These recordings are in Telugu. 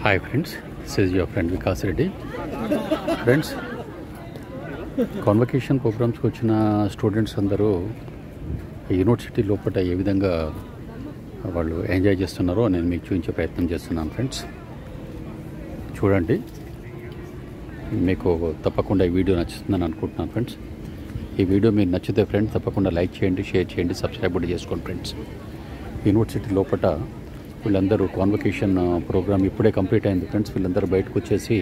Hi friends, this is your friend Vikas Reddy. Friends, convocation ప్రోగ్రామ్స్కి వచ్చిన స్టూడెంట్స్ అందరూ యూనివర్సిటీ లోపల ఏ విధంగా వాళ్ళు ఎంజాయ్ చేస్తున్నారో నేను మీకు చూపించే ప్రయత్నం చేస్తున్నాను ఫ్రెండ్స్. చూడండి, మీకు తప్పకుండా ఈ వీడియో నచ్చుతుందని అనుకుంటున్నాను ఫ్రెండ్స్. ఈ వీడియో మీకు నచ్చితే ఫ్రెండ్స్ తప్పకుండా లైక్ చేయండి, షేర్ చేయండి, సబ్స్క్రైబ్ కూడా చేసుకోండి ఫ్రెండ్స్. యూనివర్సిటీ లోపల వీళ్ళందరూ కాన్వకేషన్ ప్రోగ్రామ్ ఇప్పుడే కంప్లీట్ అయింది ఫ్రెండ్స్. వీళ్ళందరూ బయటకు వచ్చేసి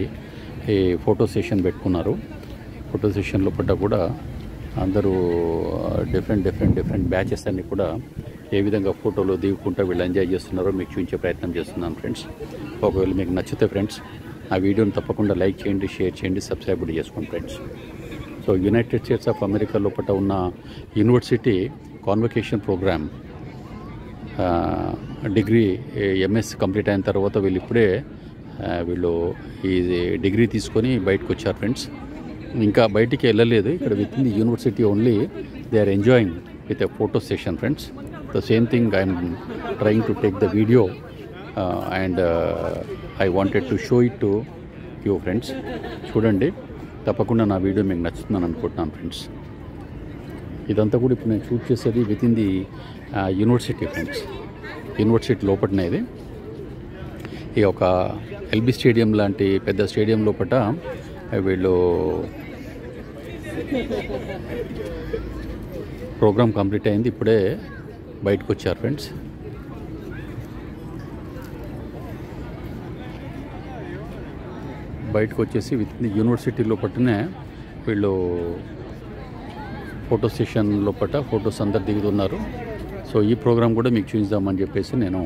ఈ ఫోటో సెషన్ పెట్టుకున్నారు. ఫోటో సెషన్ లోపల కూడా అందరూ డిఫరెంట్ బ్యాచెస్ అన్నీ కూడా ఏ విధంగా ఫోటోలు దిగుకుంటూ వీళ్ళు ఎంజాయ్ చేస్తున్నారో మీకు చూపించే ప్రయత్నం చేస్తున్నాను ఫ్రెండ్స్. ఒకవేళ మీకు నచ్చితే ఫ్రెండ్స్ ఆ వీడియోని తప్పకుండా లైక్ చేయండి, షేర్ చేయండి, సబ్స్క్రైబ్ కూడా చేసుకోండి friends. So United States of America లోపల ఉన్న university convocation programme degree MS complete అయిన తర్వాత వీళ్ళు ఈ డిగ్రీ తీసుకొని బయటకు వచ్చారు ఫ్రెండ్స్. ఇంకా బయటికి వెళ్ళలేదు. ఇక్కడ with in the university only they are enjoying with a photo session friends. The same thing I'm trying to take the video and I wanted to show it to you friends. చూడండి, తప్పకుండా నా వీడియో మీకు నచ్చుతుందని అనుకుంటున్నాను ఫ్రెండ్స్. ఇదంతా కూడా ఇప్పుడు నేను షూట్ చేసేది with in the university friends. University లోపలనే ఇది. ఈ ఒక ఎల్బీ స్టేడియం లాంటి పెద్ద స్టేడియం లోపల వీళ్ళు ప్రోగ్రామ్ కంప్లీట్ అయింది. ఇప్పుడే బయటకు వచ్చారు ఫ్రెండ్స్. బయటకు వచ్చేసి విత్ ఇన్ ది యూనివర్సిటీ లోపలనే వీళ్ళు ఫోటో సెషన్ లోపల ఫొటోస్ అందరు దిగుతున్నారు. సో ఈ ప్రోగ్రామ్ కూడా మీకు చూపిద్దామని చెప్పేసి నేను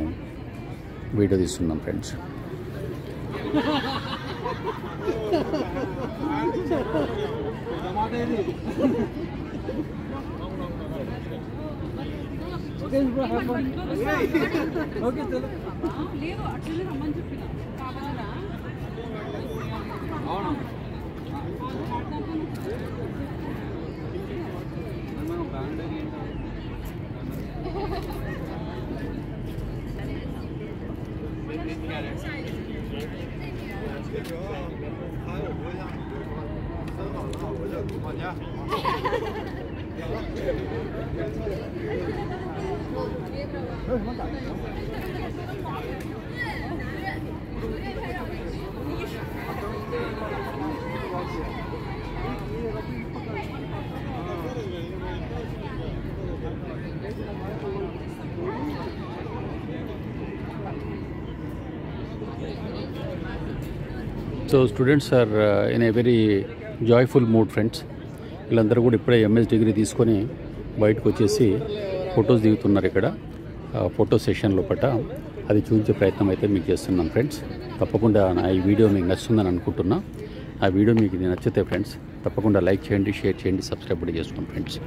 వీడియో తీస్తున్నాను friends. So students are in a very joyful mood friends. వీళ్ళందరూ కూడా ఇప్పుడే ఎంఎస్ డిగ్రీ తీసుకొని బయటకు వచ్చేసి ఫొటోస్ దిగుతున్నారు. ఇక్కడ ఫోటో సెషన్ లోపల అది చూపించే ప్రయత్నం అయితే మీకు చేస్తున్నాను ఫ్రెండ్స్. తప్పకుండా ఈ వీడియో మీకు నచ్చుతుందని అనుకుంటున్నా. ఆ వీడియో మీకు నచ్చితే ఫ్రెండ్స్ తప్పకుండా లైక్ చేయండి, షేర్ చేయండి, సబ్స్క్రైబ్ కూడా చేసుకోండి friends.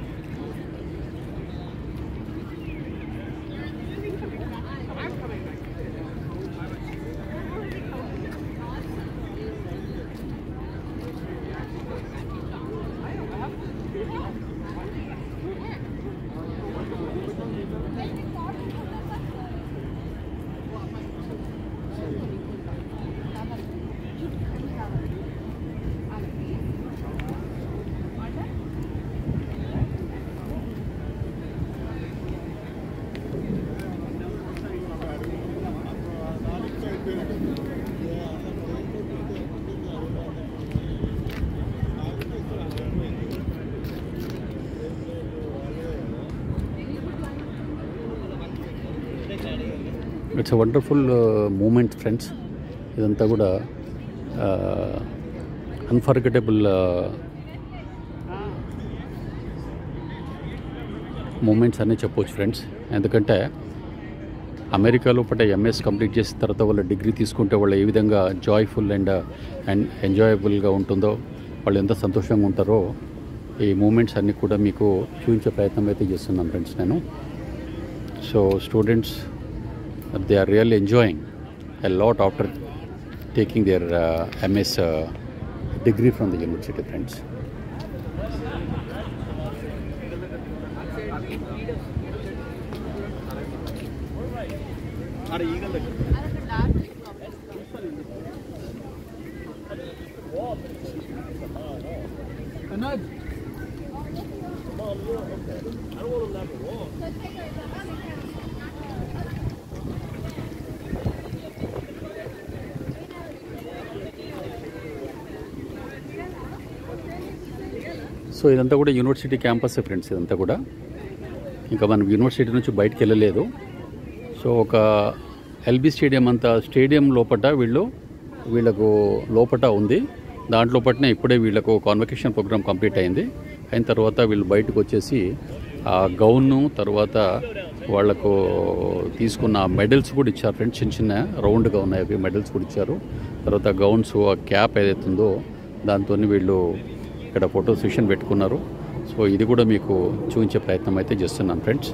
It's a wonderful moment friends. ఇదంతా కూడా అన్ఫర్గెటబుల్ మూమెంట్స్ అన్నీ చెప్పవచ్చు ఫ్రెండ్స్. ఎందుకంటే అమెరికా లోపల ఎంఎస్ కంప్లీట్ చేసిన తర్వాత వాళ్ళ డిగ్రీ తీసుకుంటే వాళ్ళు ఏ విధంగా జాయ్ఫుల్ అండ్ ఎంజాయబుల్గా ఉంటుందో, వాళ్ళు ఎంత సంతోషంగా ఉంటారో ఈ మూమెంట్స్ అన్నీ కూడా మీకు చూపించే ప్రయత్నం అయితే చేస్తున్నాను ఫ్రెండ్స్ నేను. So students they are really enjoying a lot after taking their MS degree from the university friends. అరే ఈగల్ దగ్గర సో ఇదంతా కూడా యూనివర్సిటీ క్యాంపస్ ఫ్రెండ్స్. ఇదంతా కూడా ఇంకా మనం యూనివర్సిటీ నుంచి బయటికి వెళ్ళలేదు. సో ఒక ఎల్బీ స్టేడియం అంతా స్టేడియం లోపట వీళ్ళకు లోపట ఉంది. దాంట్లోపటనే ఇప్పుడే వీళ్ళకు కాన్వకేషన్ ప్రోగ్రామ్ కంప్లీట్ అయింది. అయిన తర్వాత వీళ్ళు బయటకు వచ్చేసి ఆ గౌన్ను తర్వాత వాళ్లకు తీసుకున్న మెడల్స్ కూడా ఇచ్చారు ఫ్రెండ్స్. చిన్న చిన్న రౌండ్గా ఉన్నాయి అవి మెడల్స్ కూడా ఇచ్చారు. తర్వాత గౌన్స్ ఆ క్యాప్ ఏదైతుందో దాంతో వీళ్ళు ఇక్కడ ఫోటో సెషన్ పెట్టుకున్నారు. సో ఇది కూడా మీకు చూపించే ప్రయత్నం అయితే చేస్తున్నాను ఫ్రెండ్స్.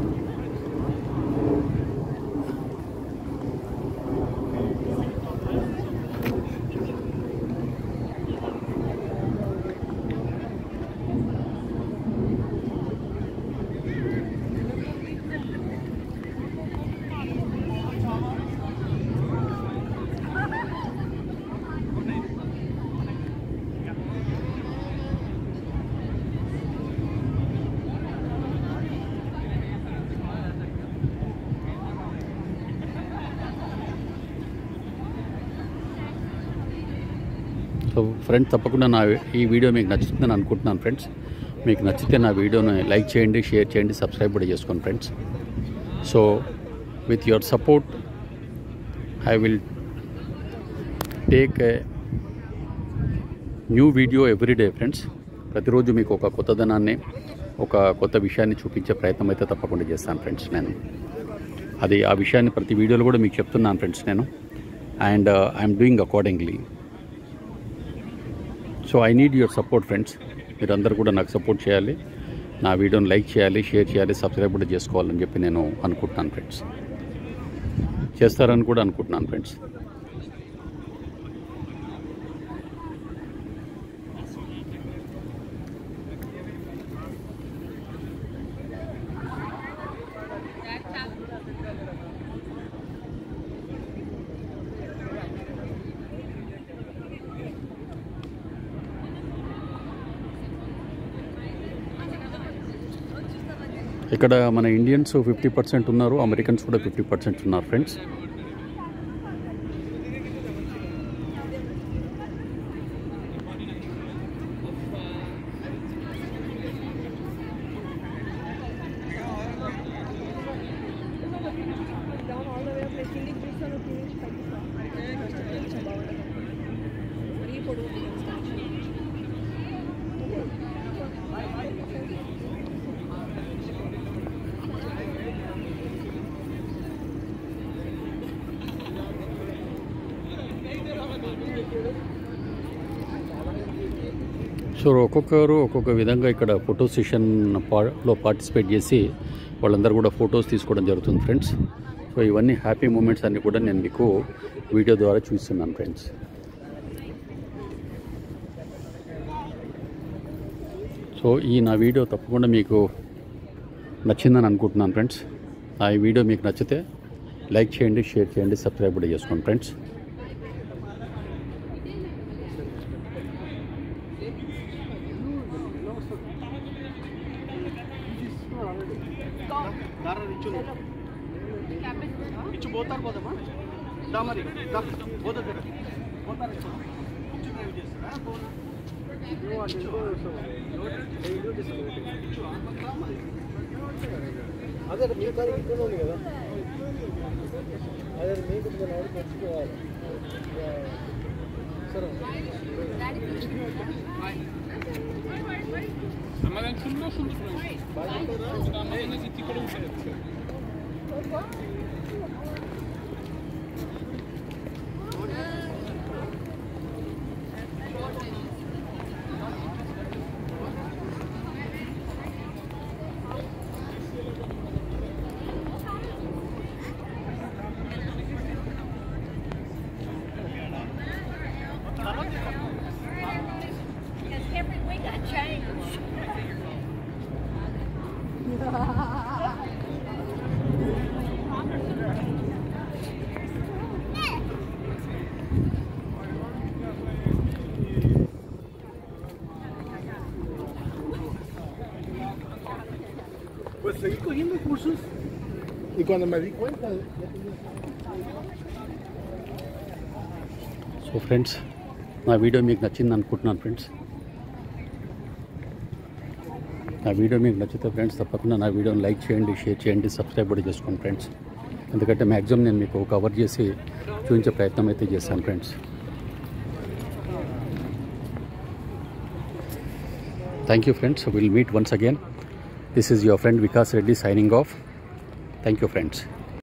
సో ఫ్రెండ్స్, తప్పకుండా ఈ వీడియో మీకు నచ్చుతుందని అనుకుంటున్నాను ఫ్రెండ్స్. మీకు నచ్చితే నా వీడియోని లైక్ చేయండి, షేర్ చేయండి, సబ్స్క్రైబ్ కూడా చేసుకోండి friends. So with your support I will take a new video everyday friends. ప్రతిరోజు మీకు ఒక కొత్తదనాన్ని, ఒక కొత్త విషయాన్ని చూపించే ప్రయత్నం అయితే తప్పకుండా చేస్తాను ఫ్రెండ్స్. నేను ఆ విషయాన్ని ప్రతి వీడియోలో కూడా మీకు చెప్తున్నాను ఫ్రెండ్స్ నేను. And I'm doing accordingly. So I need your support friends. మీరందరూ కూడా నాకు సపోర్ట్ చేయాలి, నా వీడియోని లైక్ చేయాలి, షేర్ చేయాలి, సబ్స్క్రైబ్ కూడా చేసుకోవాలని చెప్పి నేను అనుకుంటున్నాను ఫ్రెండ్స్. చేస్తారని కూడా అనుకుంటున్నాను ఫ్రెండ్స్. ఇక్కడ మన ఇండియన్స్ 50% ఉన్నారు, అమెరికన్స్ కూడా 50% ఉన్నారు ఫ్రెండ్స్. సో ఒక్కొక్కరు ఒక్కొక్క విధంగా ఇక్కడ ఫోటో సెషన్లో పార్టిసిపేట్ చేసి వాళ్ళందరూ కూడా ఫొటోస్ తీసుకోవడం జరుగుతుంది ఫ్రెండ్స్. సో ఇవన్నీ హ్యాపీ మూమెంట్స్ అన్నీ కూడా నేను మీకు వీడియో ద్వారా చూస్తున్నాను ఫ్రెండ్స్. సో నా వీడియో తప్పకుండా మీకు నచ్చిందని అనుకుంటున్నాను ఫ్రెండ్స్. ఈ వీడియో మీకు నచ్చితే లైక్ చేయండి, షేర్ చేయండి, సబ్స్క్రైబ్ కూడా చేసుకోండి ఫ్రెండ్స్. అదే మీరు కానీ ఇక్కడ ఉంది కదా, అదే మీకు మర్చిపోవాలి సరే. Every week I change. Pues seguí cogiendo cursos y cuando me di cuenta so friends, నా వీడియో మీకు నచ్చింది అనుకుంటున్నాను ఫ్రెండ్స్. నా వీడియో మీకు నచ్చితే ఫ్రెండ్స్ తప్పకుండా నా వీడియోని లైక్ చేయండి, షేర్ చేయండి, సబ్స్క్రైబ్ కూడా చేసుకోండి ఫ్రెండ్స్. ఎందుకంటే మ్యాక్సిమం నేను మీకు కవర్ చేసి చూపించే ప్రయత్నం అయితే చేశాను friends. Thank you friends. Will meet once again. This is your friend Vikas Reddy signing off. Thank you friends.